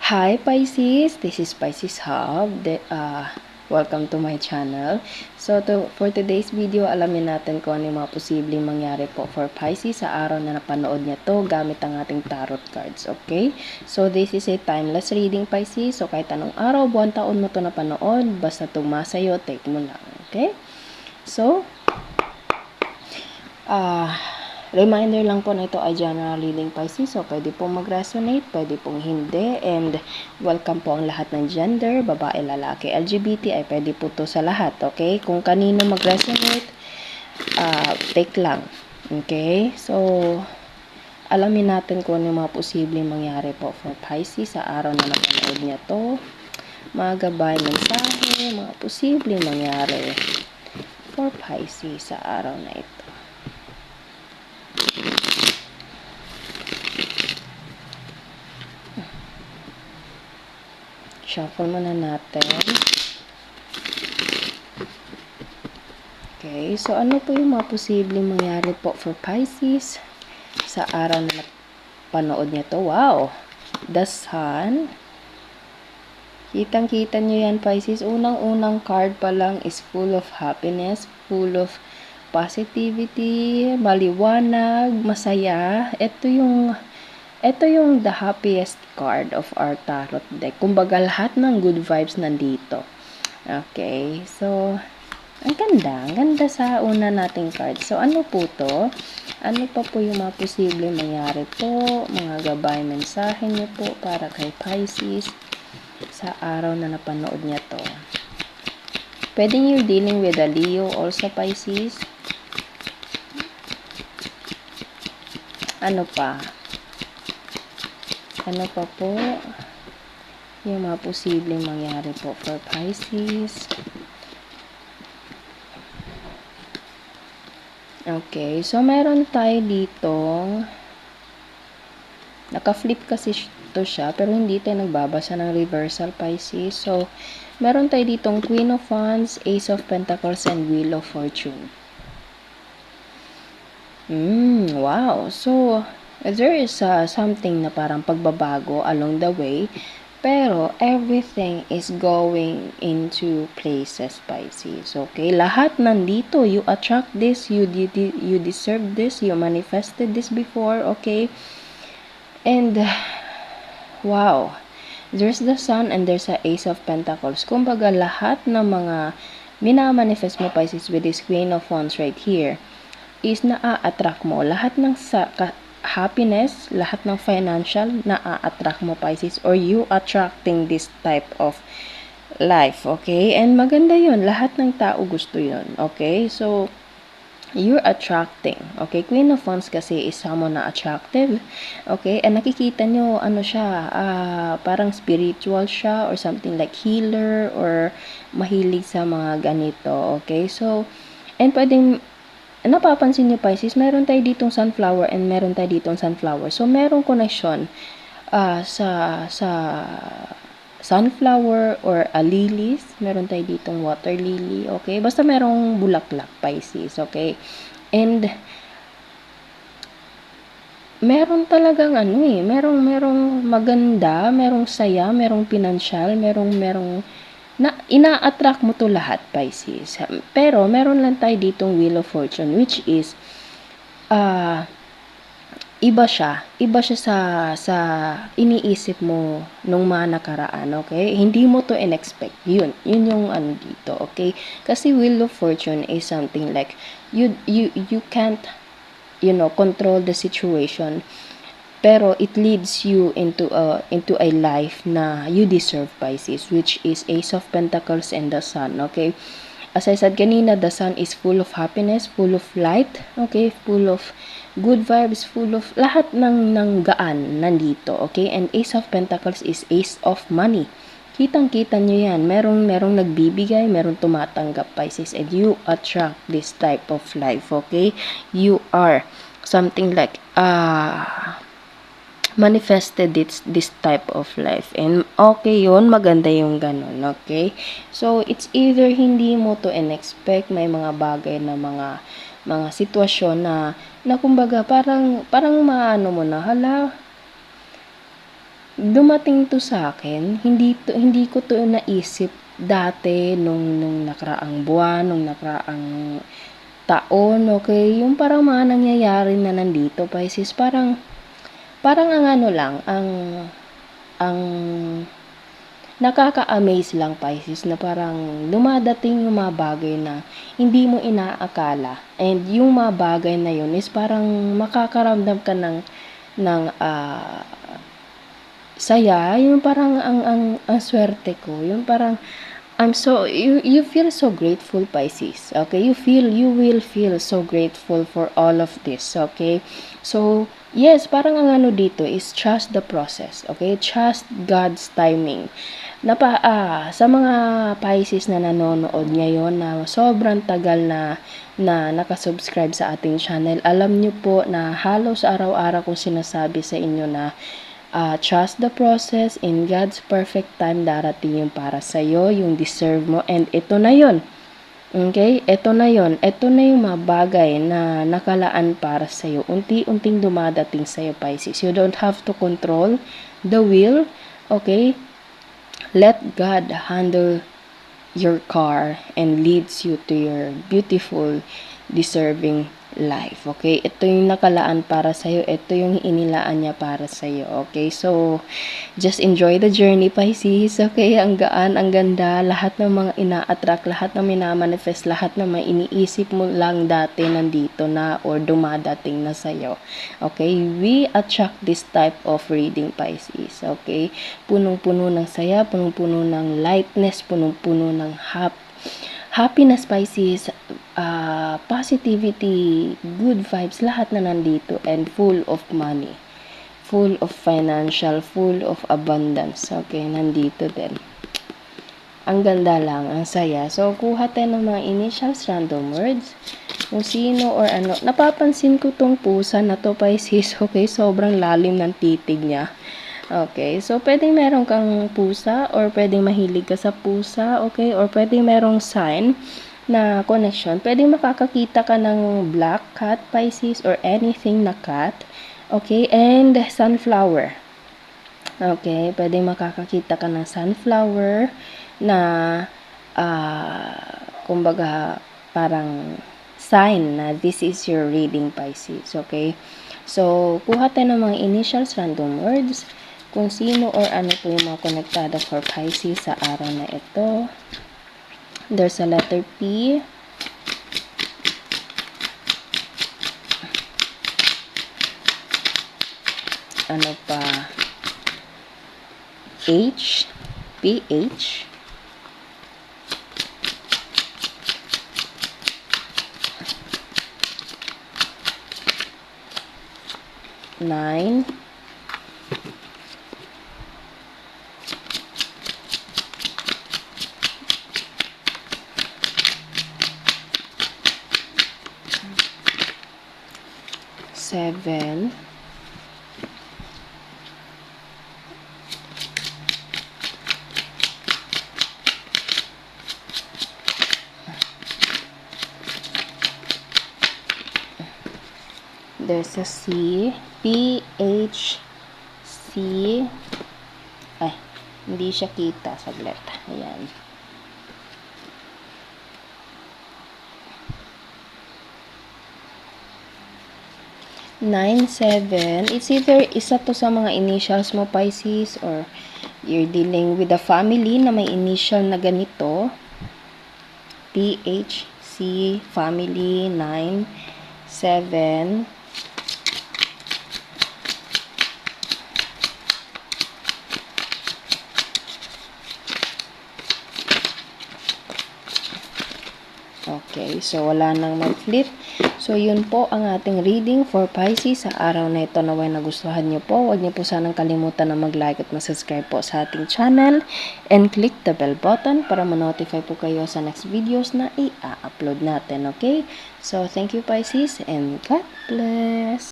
Hi Pisces, this is Pisces Hub. Welcome to my channel. For today's video, alamin natin kung ano yung mga posibleng mangyari po for Pisces sa araw na napanood niya to gamit ang ating tarot cards, okay? So this is a timeless reading, Pisces. So kahit anong araw, buwan, taon mo to napanood, basta tumasa sa'yo, take mo lang, okay? So, reminder lang po na ito ay general reading, Pisces. So, pwede pong mag-resonate, pwede pong hindi. And welcome po ang lahat ng gender, babae, lalaki, LGBT, ay pwede po to sa lahat, okay? Kung kanino mag-resonate, take lang. Okay? So, alamin natin kung ano yung mga posibleng mangyari po for Pisces sa araw na napanood niya to. Mga gabay, mensahe, mga posibleng mangyari for Pisces sa araw na ito. Shuffle muna natin. Okay, so ano po yung mga posibleng mangyari po for Pisces sa araw na panood niya to? Wow! The Sun. Kitang-kita nyo yan, Pisces. Unang-unang card pa lang is full of happiness, full of positivity, maliwanag, masaya. Ito yung the happiest card of our tarot deck. Kumbaga, lahat ng good vibes nandito. Okay, so ang ganda sa una nating card. So, ano po to? Ano pa po yung mga posibleng mangyari po? Mga gabay mensahe niyo po para kay Pisces sa araw na napanood niya to. Pwede you're dealing with a Leo also, Pisces. Ano pa? Ano pa po yung mga posibleng mangyari po for Pisces? Okay, so meron tayo ditong naka-flip kasi to siya, pero hindi tayo nagbabasa ng reversal, Pisces. So, meron tayo ditong Queen of Wands, Ace of Pentacles, and Wheel of Fortune. Wow. So, there is something na parang pagbabago along the way, pero everything is going into places, Pisces. Okay? Lahat nandito. You attract this, you deserve this, you manifested this before, okay? And, wow. There's the Sun and there's the Ace of Pentacles. Kumbaga, lahat ng mga minamanifest mo, Pisces, with this Queen of Wands right here, is naa-attract mo. Lahat ng happiness, lahat ng financial, naa-attract mo, Pisces, or you attracting this type of life, okay? And maganda yun. Lahat ng tao gusto yun, okay? So, you're attracting, okay? Queen of Wands kasi is someone na attractive, okay? And nakikita nyo, ano siya, parang spiritual siya, or something like healer, or mahilig sa mga ganito, okay? So, and pwedeng napapansin niyo, Pisces, meron tayo ditong sunflower and meron tayo ditong sunflower. So, merong connection sa sunflower or lilies. Meron tayo ditong water lily, okay? Basta merong bulaklak, Pisces, okay? And meron talagang merong maganda, merong saya, merong pinansyal, merong na ina-attract mo to lahat, Pisces. Pero meron lang tayo ditong Wheel of Fortune, which is iba siya sa iniisip mo nung mga nakaraan, okay? Hindi mo to in-expect. Yun yung ano dito, okay? Kasi Wheel of Fortune is something like you can't control the situation, pero it leads you into a life na you deserve, Pisces, which is Ace of Pentacles and the Sun, okay? As I said kanina, the Sun is full of happiness, full of light, okay? Full of good vibes, full of lahat ng gaan nandito, okay? And Ace of Pentacles is Ace of Money. Kitang-kita nyo yan. Merong nagbibigay, merong tumatanggap, Pisces, and you attract this type of life, okay? You are something like manifested this type of life. And okay yun, maganda yung ganun, okay? So, it's either hindi mo to in-expect, may mga bagay na mga sitwasyon na kumbaga parang maano mo na, hala, dumating to sa akin, hindi ko to naisip dati nung nakaraang buwan, nung nakaraang taon, okay? Yung parang mga nangyayari na nandito, Pisces, parang ang ano lang, ang nakaka-amaze lang, Pisces, na parang dumadating yung mga bagay na hindi mo inaakala. And yung mga bagay na yun is parang makakaramdam ka ng saya, yung parang ang swerte ko, yung parang you feel so grateful, Pisces. Okay, you will feel so grateful for all of this. Okay, so yes, parang ang ano dito is trust the process. Okay, trust God's timing. Sa mga Pisces na nanonood ngayon na sobrang tagal na nakasubscribe sa ating channel, alam nyo po na halos araw-araw kong sinasabi sa inyo na trust the process, in God's perfect time darating yung para sa'yo, yung deserve mo, and ito na yon. Okay? Ito na yon. Ito na yung mga bagay na nakalaan para sa'yo. Unti-unting dumadating sa'yo, Pisces. You don't have to control the will. Okay? Let God handle your car and leads you to your beautiful, deserving life. Okay? Ito yung nakalaan para sa'yo. Ito yung inilaan niya para sa'yo. Okay? So, just enjoy the journey, Pisces. Okay? Ang gaan, ang ganda. Lahat ng mga ina-attract, lahat ng minamanifest, lahat ng mga iniisip mo lang dati nandito na or dumadating na sa'yo. Okay? We attract this type of reading, Pisces. Okay? Punong-puno ng saya, punong-puno ng lightness, punong-puno ng happiness, Pisces, positivity, good vibes, lahat na nandito, and full of money, full of financial, full of abundance. Okay, nandito din. Ang ganda lang, ang saya. So, kuha tayo ng mga initials, random words, kung sino or ano. Napapansin ko tong pusa na to, Pisces. Okay, sobrang lalim ng titig niya. Okay, so pwedeng meron kang pusa or pwedeng mahilig ka sa pusa, okay? Or pwedeng merong sign na connection. Pwedeng makakakita ka ng black cat, Pisces, or anything na cat. Okay, and sunflower. Okay, pwedeng makakakita ka ng sunflower na kumbaga parang sign na this is your reading, Pisces. Okay, so kuha tayo ng mga initials, random words, kung sino or ano po yung mga konektado for Pisces sa araw na ito. There's a letter P. Ano pa? H. PH. Nine. Seven. There's a C. PH. C. Ay, hindi siya kita. Saglit. Ayan. Nine, seven. It's either isa to sa mga initials mo, Pisces, or you're dealing with a family na may initial na ganito. PH, C, family, 9, 7. Okay, so wala nang mag-flip. So, yun po ang ating reading for Pisces sa araw na ito. Naway nagustuhan nyo po. Huwag nyo po sanang kalimutan na mag-like at mag-subscribe po sa ating channel. And click the bell button para ma-notify po kayo sa next videos na i-upload natin. Okay? So, thank you, Pisces, and God bless!